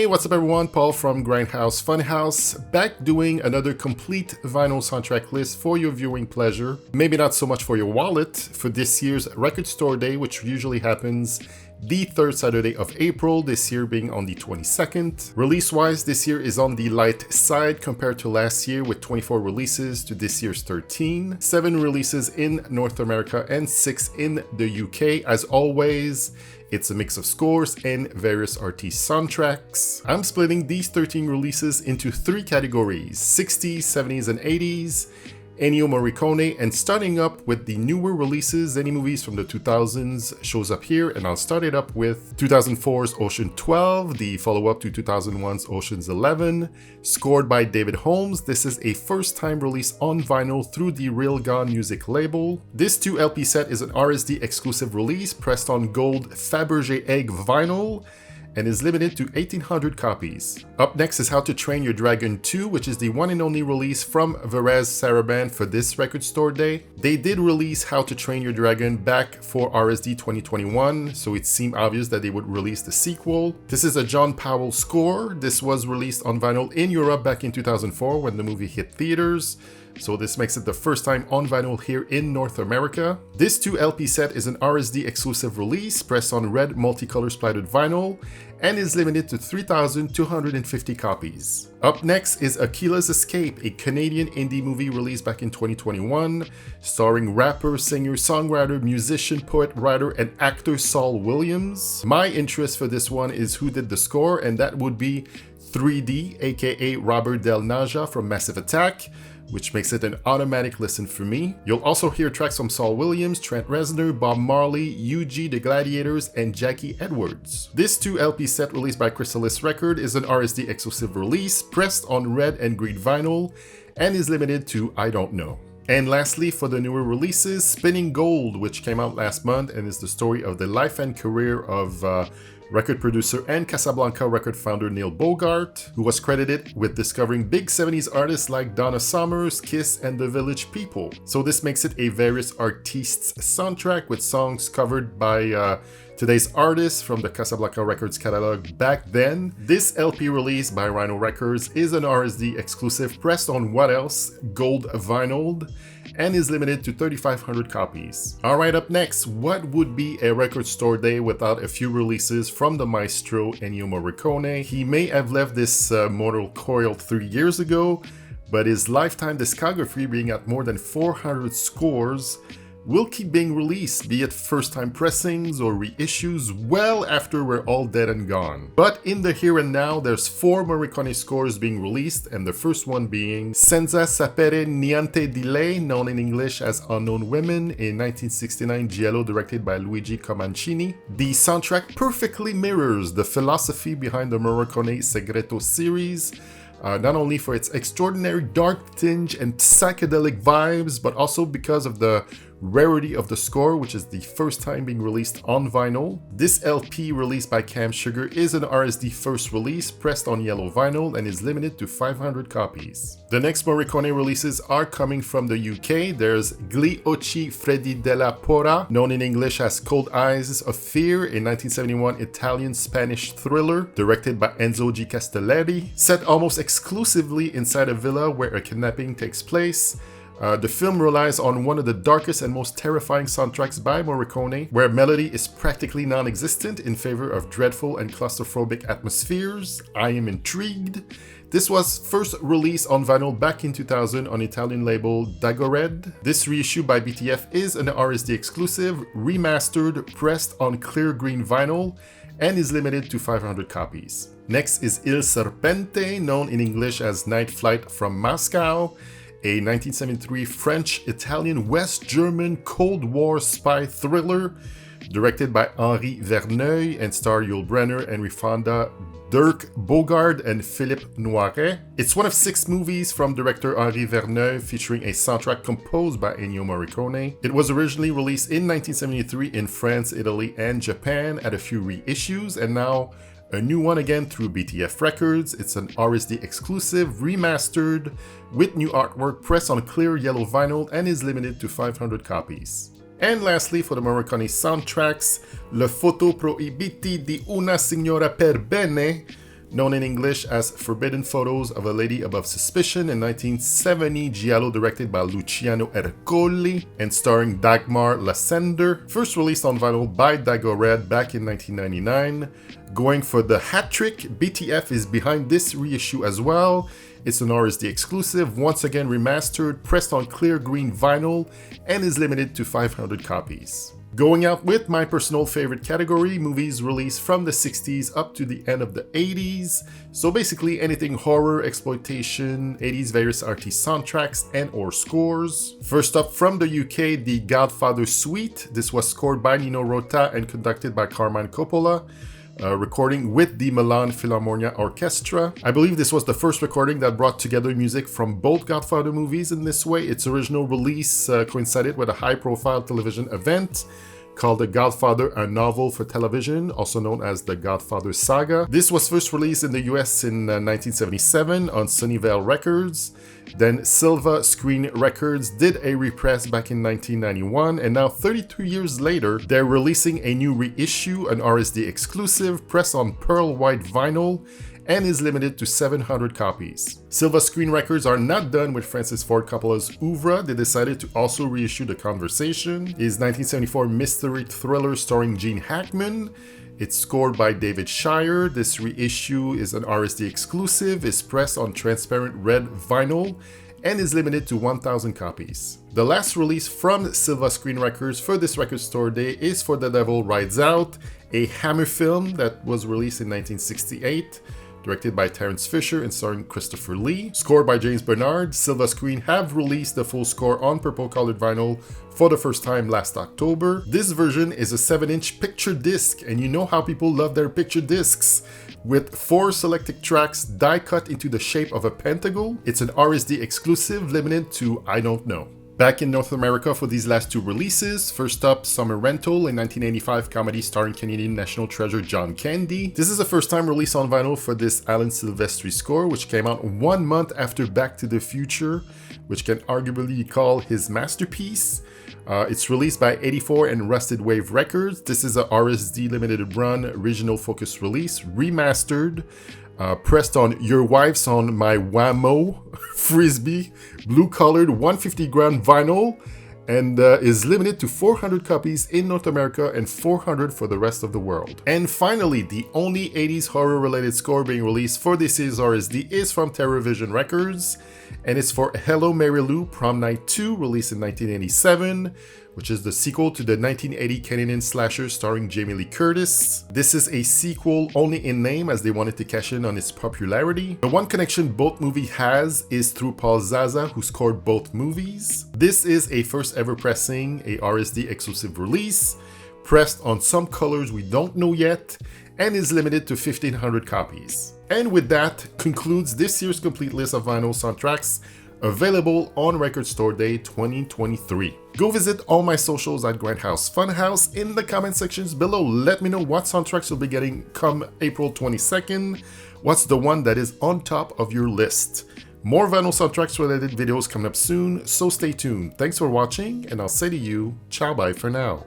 Hey, what's up everyone? Paul from Grindhouse Funhouse, back doing another complete vinyl soundtrack list for your viewing pleasure. Maybe not so much for your wallet, for this year's Record Store Day, which usually happens the third Saturday of April, this year being on the 22nd. Release-wise, this year is on the light side compared to last year with 24 releases to this year's 13. 7 releases in North America and 6 in the UK. As always, it's a mix of scores and various artist soundtracks. I'm splitting these 13 releases into 3 categories: 60s, 70s, and 80s, Ennio Morricone, and starting up with the newer releases. Any movies from the 2000s shows up here, and I'll start it up with 2004's Ocean 12, the follow-up to 2001's Ocean's 11, scored by David Holmes. This is a first-time release on vinyl through the Real Gone Music label. This 2 LP set is an RSD exclusive release, pressed on gold Fabergé Egg vinyl, and is limited to 1,800 copies. Up next is How to Train Your Dragon 2, which is the one and only release from Varese Sarabande for this Record Store Day. They did release How to Train Your Dragon back for RSD 2021, so it seemed obvious that they would release the sequel. This is a John Powell score. This was released on vinyl in Europe back in 2004 when the movie hit theaters, so this makes it the first time on vinyl here in North America. This 2 LP set is an RSD exclusive release, pressed on red multicolor splattered vinyl, and is limited to 3,250 copies. Up next is Akila's Escape, a Canadian indie movie released back in 2021, starring rapper, singer, songwriter, musician, poet, writer, and actor Saul Williams. My interest for this one is who did the score, and that would be 3D, aka Robert Del Naja from Massive Attack, which makes it an automatic listen for me. You'll also hear tracks from Saul Williams, Trent Reznor, Bob Marley, UG The Gladiators, and Jackie Edwards. This 2 LP set released by RSD Record is an RSD exclusive release, pressed on red and green vinyl, and is limited to I Don't Know. And lastly, for the newer releases, Spinning Gold, which came out last month and is the story of the life and career of record producer and Casablanca record founder Neil Bogart, who was credited with discovering big 70s artists like Donna Summers, Kiss, and The Village People. So this makes it a various artists soundtrack with songs covered by today's artists from the Casablanca Records catalog back then. This LP release by Rhino Records is an RSD exclusive, pressed on what else? Gold vinyl, and is limited to 3,500 copies. Alright, up next, what would be a Record Store Day without a few releases from the maestro Ennio Morricone? He may have left this mortal coil 3 years ago, but his lifetime discography, being at more than 400 scores, will keep being released, be it first-time pressings or reissues, well after we're all dead and gone. But in the here and now, there's 4 Morricone scores being released, and the first one being Senza Sapere Niente di Lei, known in English as Unknown Women, a 1969 giallo directed by Luigi Comencini. The soundtrack perfectly mirrors the philosophy behind the Morricone Segreto series, not only for its extraordinary dark tinge and psychedelic vibes, but also because of the rarity of the score, which is the first time being released on vinyl. This LP, released by Cam Sugar, is an RSD first release, pressed on yellow vinyl, and is limited to 500 copies. The next Morricone releases are coming from the UK. There's Gli Occhi Freddi della Paura, known in English as Cold Eyes of Fear, a 1971 Italian-Spanish thriller directed by Enzo G. Castellari, set almost exclusively inside a villa where a kidnapping takes place. The film relies on one of the darkest and most terrifying soundtracks by Morricone, where melody is practically non-existent in favor of dreadful and claustrophobic atmospheres. I am intrigued. This was first released on vinyl back in 2000 on Italian label Dagored. This reissue by BTF is an RSD exclusive, remastered, pressed on clear green vinyl, and is limited to 500 copies. Next is Il Serpente, known in English as Night Flight from Moscow, a 1973 French-Italian West German Cold War spy thriller directed by Henri Verneuil and star Yul Brynner, Henry Fonda, Dirk Bogarde, and Philippe Noiret. It's one of 6 movies from director Henri Verneuil featuring a soundtrack composed by Ennio Morricone. It was originally released in 1973 in France, Italy, and Japan at a few reissues, and now a new one again through BTF Records. It's an RSD exclusive, remastered, with new artwork, pressed on clear yellow vinyl, and is limited to 500 copies. And lastly, for the Morricone soundtracks, Le Foto Proibiti di una Signora per Bene, known in English as Forbidden Photos of a Lady Above Suspicion in 1970, giallo directed by Luciano Ercole and starring Dagmar Lassander, first released on vinyl by Dagored back in 1999. Going for the hat trick, BTF is behind this reissue as well. It's an RSD exclusive, once again remastered, pressed on clear green vinyl, and is limited to 500 copies. Going out with my personal favorite category, movies released from the 60s up to the end of the 80s. So basically anything horror, exploitation, 80s various artist soundtracks and or scores. First up from the UK, The Godfather Suite. This was scored by Nino Rota and conducted by Carmine Coppola. Recording with the Milan Philharmonia Orchestra. I believe this was the first recording that brought together music from both Godfather movies in this way. Its original release coincided with a high-profile television event called The Godfather, a novel for television, also known as The Godfather Saga. This was first released in the US in 1977 on Sunnyvale Records. Then Silva Screen Records did a repress back in 1991, and now 32 years later, they're releasing a new reissue, an RSD exclusive, pressed on pearl white vinyl, and is limited to 700 copies. Silva Screen Records are not done with Francis Ford Coppola's oeuvre. They decided to also reissue The Conversation, his 1974 mystery thriller starring Gene Hackman. It's scored by David Shire. This reissue is an RSD exclusive, is pressed on transparent red vinyl, and is limited to 1,000 copies. The last release from Silva Screen Records for this record store day is For the Devil Rides Out, a Hammer film that was released in 1968. Directed by Terence Fisher and starring Christopher Lee. Scored by James Bernard, Silva Screen have released the full score on purple-colored vinyl for the first time last October. This version is a 7-inch picture disc, and you know how people love their picture discs. With 4 selected tracks die-cut into the shape of a pentacle, it's an RSD exclusive limited to I Don't Know. Back in North America for these last 2 releases, first up, Summer Rental, a 1985 comedy starring Canadian national treasure John Candy. This is the first time release on vinyl for this Alan Silvestri score, which came out 1 month after Back to the Future, which can arguably be called his masterpiece. It's released by 84 and Rusted Wave Records. This is a RSD limited run regional focus release, remastered. Pressed on Your Wife's on My Whammo Frisbee, blue-colored 150-gram vinyl, and is limited to 400 copies in North America and 400 for the rest of the world. And finally, the only 80s horror-related score being released for this year's RSD is from TerrorVision Records, and it's for Hello Mary Lou Prom Night 2, released in 1987, which is the sequel to the 1980 Canadian slasher starring Jamie Lee Curtis. This is a sequel only in name, as they wanted to cash in on its popularity. The one connection both movies has is through Paul Zaza, who scored both movies. This is a first ever pressing, a RSD exclusive release, pressed on some colors we don't know yet, and is limited to 1,500 copies. And with that, concludes this year's complete list of vinyl soundtracks available on Record Store Day 2023. Go visit all my socials at Grindhouse Funhouse. In the comment sections below, let me know what soundtracks you'll be getting come April 22nd. What's the one that is on top of your list? More vinyl soundtracks related videos coming up soon, so stay tuned. Thanks for watching, and I'll say to you, ciao bye for now.